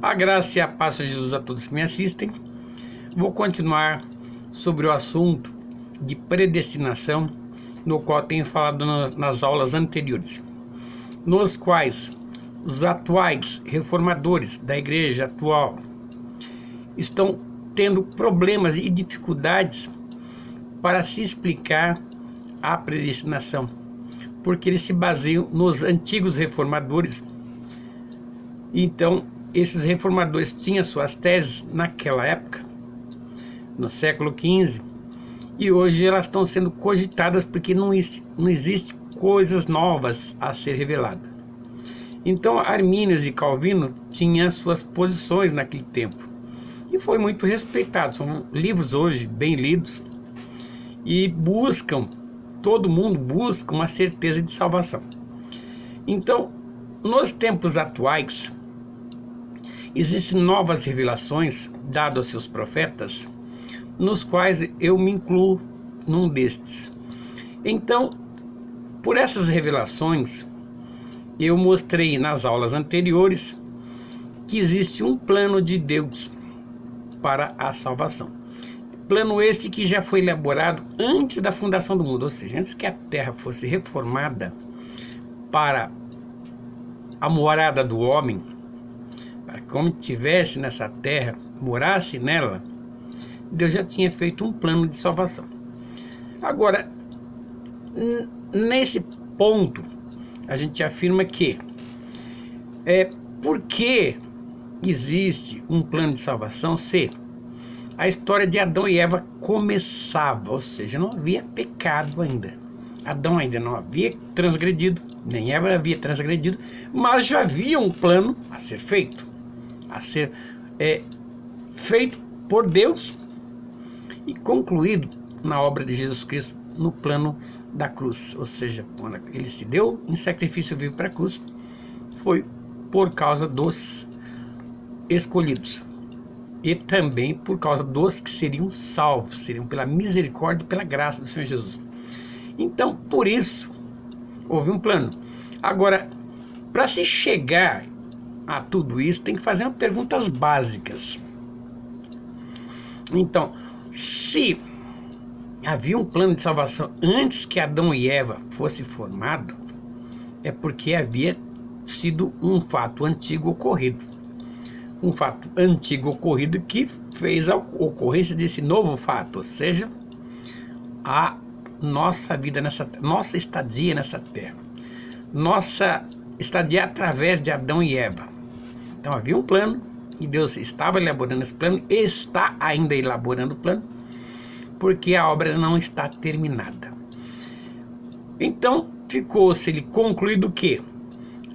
A graça e a paz de Jesus a todos que me assistem. Vou continuar sobre o assunto de predestinação, no qual tenho falado nas aulas anteriores, nos quais os atuais reformadores da igreja atual estão tendo problemas e dificuldades para se explicar a predestinação, porque eles se baseiam nos antigos reformadores. Então, esses reformadores tinham suas teses naquela época, no século XV, e hoje elas estão sendo cogitadas porque não existe coisas novas a ser reveladas. Então, Armínios e Calvino tinham suas posições naquele tempo, e foi muito respeitado. São livros hoje bem lidos, e todo mundo busca uma certeza de salvação. Então, nos tempos atuais, existem novas revelações dadas aos seus profetas, nos quais eu me incluo num destes. Então, por essas revelações, eu mostrei nas aulas anteriores que existe um plano de Deus para a salvação. Plano esse que já foi elaborado antes da fundação do mundo, ou seja, antes que a terra fosse reformada para a morada do homem, para que o homem estivesse nessa terra, morasse nela. Deus já tinha feito um plano de salvação. Agora, nesse ponto, a gente afirma que por que existe um plano de salvação se a história de Adão e Eva começava, ou seja, não havia pecado ainda. Adão ainda não havia transgredido, nem Eva havia transgredido, mas já havia um plano a ser feito por Deus e concluído na obra de Jesus Cristo no plano da cruz. Ou seja, quando ele se deu em sacrifício vivo para a cruz, foi por causa dos escolhidos e também por causa dos que seriam salvos, seriam pela misericórdia e pela graça do Senhor Jesus. Então, por isso, houve um plano. Agora, para se chegar a tudo isso, tem que fazer umas perguntas básicas. Então, se havia um plano de salvação antes que Adão e Eva fossem formados, é porque havia sido um fato antigo ocorrido. Um fato antigo ocorrido que fez a ocorrência desse novo fato, ou seja, a nossa vida nossa estadia nessa terra, nossa estadia através de Adão e Eva. Então havia um plano, e Deus estava elaborando esse plano, está ainda elaborando o plano, porque a obra não está terminada. Então ficou-se concluído que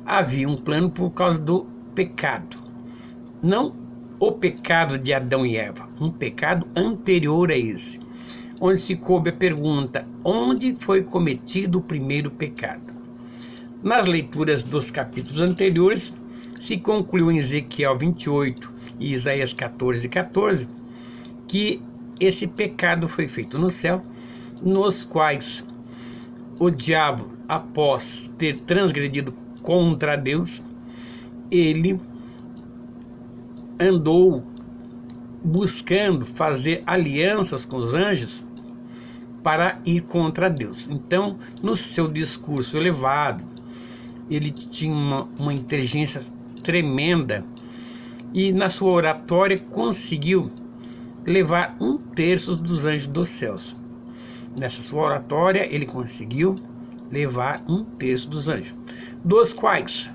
havia um plano por causa do pecado. Não o pecado de Adão e Eva, um pecado anterior a esse, onde se coube a pergunta: onde foi cometido o primeiro pecado? Nas leituras dos capítulos anteriores, se concluiu em Ezequiel 28 e Isaías 14:14, que esse pecado foi feito no céu, nos quais o diabo, após ter transgredido contra Deus, ele andou buscando fazer alianças com os anjos para ir contra Deus. Então, no seu discurso elevado, ele tinha uma inteligência tremenda, e na sua oratória conseguiu levar 1/3 dos anjos dos céus. Nessa sua oratória ele conseguiu levar 1/3 dos anjos, dos quais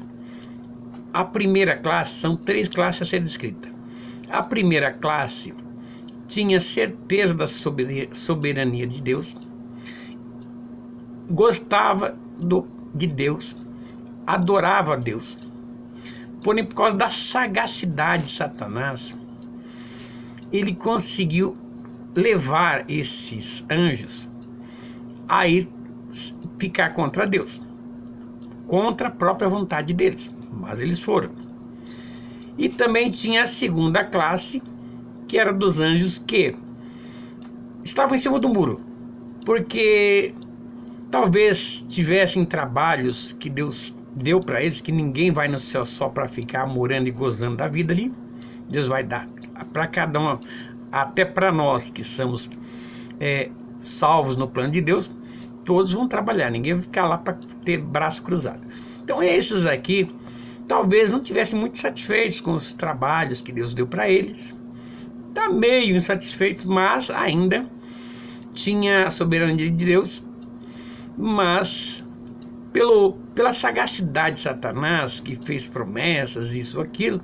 a primeira classe, são 3 classes a ser descritas. A primeira classe tinha certeza da soberania de Deus, gostava de Deus, adorava a Deus. Porém, por causa da sagacidade de Satanás, ele conseguiu levar esses anjos a ir ficar contra Deus, contra a própria vontade deles, mas eles foram. E também tinha a segunda classe, que era dos anjos que estavam em cima do muro, porque talvez tivessem trabalhos que Deus deu para eles, que ninguém vai no céu só para ficar morando e gozando da vida ali. Deus vai dar para cada um, até para nós que somos salvos no plano de Deus, todos vão trabalhar, ninguém vai ficar lá para ter braço cruzado. Então esses aqui talvez não tivessem muito satisfeitos com os trabalhos que Deus deu para eles, tá meio insatisfeitos, mas ainda tinha a soberania de Deus, mas pela sagacidade de Satanás, que fez promessas, isso, aquilo,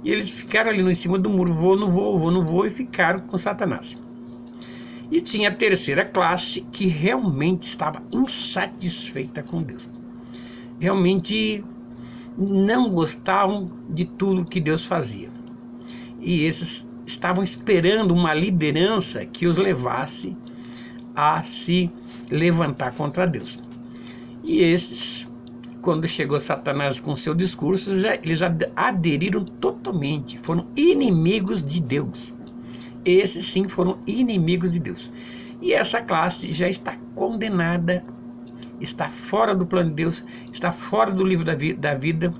e eles ficaram ali em cima do muro, vou, não vou, vou, não vou, e ficaram com Satanás. E tinha a terceira classe que realmente estava insatisfeita com Deus. Realmente não gostavam de tudo que Deus fazia. E esses estavam esperando uma liderança que os levasse a se levantar contra Deus. E esses, quando chegou Satanás com seu discurso, eles aderiram totalmente, foram inimigos de Deus. Esses sim foram inimigos de Deus. E essa classe já está condenada, está fora do plano de Deus, está fora do livro da vida,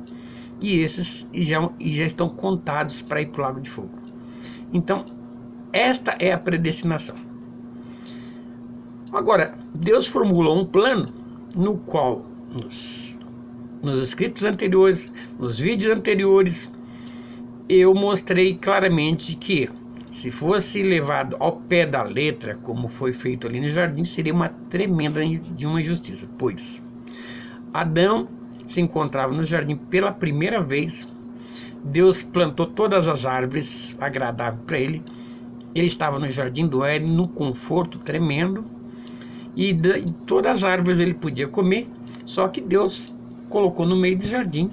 e esses já estão contados para ir para o lago de fogo. Então, esta é a predestinação. Agora, Deus formulou um plano no qual, nos escritos anteriores, nos vídeos anteriores, eu mostrei claramente que, se fosse levado ao pé da letra, como foi feito ali no jardim, seria uma tremenda de uma injustiça, pois Adão se encontrava no jardim pela primeira vez, Deus plantou todas as árvores agradáveis para ele, ele estava no jardim do Éden, num conforto tremendo, e todas as árvores ele podia comer, só que Deus colocou no meio do jardim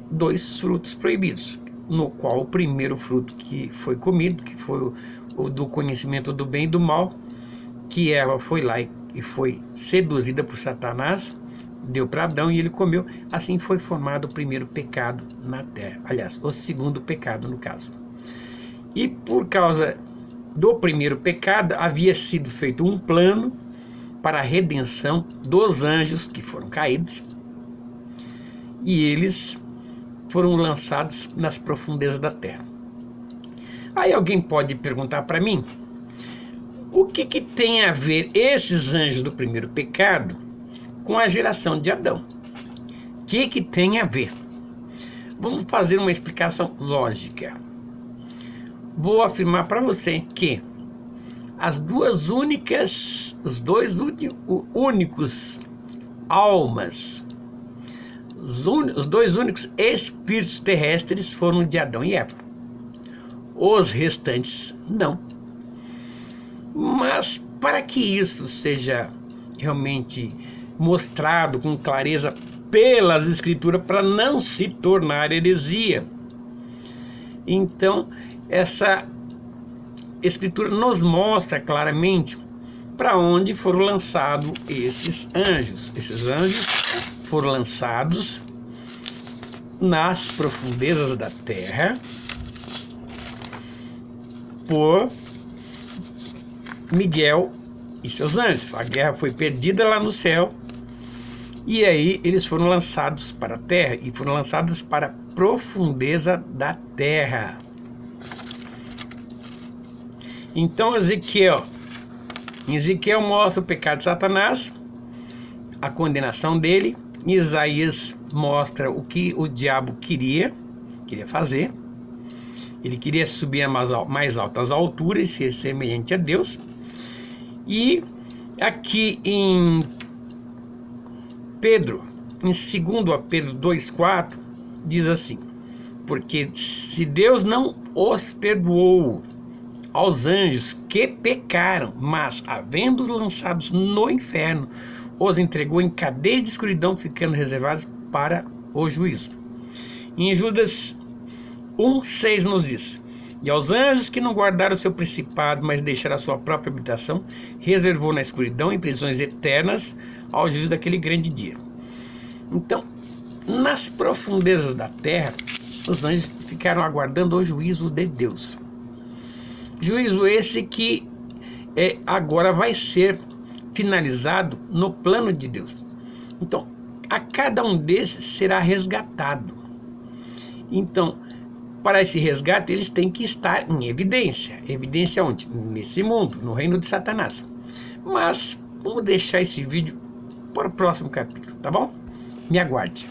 2 frutos proibidos, no qual o primeiro fruto que foi comido, que foi o do conhecimento do bem e do mal, que Eva foi lá e foi seduzida por Satanás, deu para Adão e ele comeu, assim foi formado o primeiro pecado na terra, aliás, o segundo pecado no caso. E por causa do primeiro pecado, havia sido feito um plano para a redenção dos anjos que foram caídos, e eles foram lançados nas profundezas da terra. Aí alguém pode perguntar para mim, o que tem a ver esses anjos do primeiro pecado com a geração de Adão? O que tem a ver? Vamos fazer uma explicação lógica. Vou afirmar para você que os dois únicos almas, os dois únicos espíritos terrestres foram de Adão e Eva. Os restantes não. Mas para que isso seja realmente mostrado com clareza pelas escrituras, para não se tornar heresia, então essa escritura nos mostra claramente para onde foram lançados esses anjos. Esses anjos foram lançados nas profundezas da terra por Miguel e seus anjos. A guerra foi perdida lá no céu, e aí eles foram lançados para a terra, e foram lançados para a profundeza da terra. Então Ezequiel mostra o pecado de Satanás, a condenação dele. Isaías mostra o que o diabo queria fazer. Ele queria subir a mais altas alturas e ser semelhante a Deus. E aqui em Pedro, em 2 Pedro 2,4, diz assim: porque se Deus não os perdoou aos anjos que pecaram, mas havendo lançados no inferno, os entregou em cadeia de escuridão, ficando reservados para o juízo. Em Judas 1,6 nos diz: e aos anjos que não guardaram o seu principado, mas deixaram a sua própria habitação, reservou na escuridão em prisões eternas ao juízo daquele grande dia. Então, nas profundezas da terra, os anjos ficaram aguardando o juízo de Deus. Juízo esse que agora vai ser finalizado no plano de Deus. Então, a cada um desses será resgatado. Então, para esse resgate, eles têm que estar em evidência. Evidência onde? Nesse mundo, no reino de Satanás. Mas vamos deixar esse vídeo para o próximo capítulo, tá bom? Me aguarde.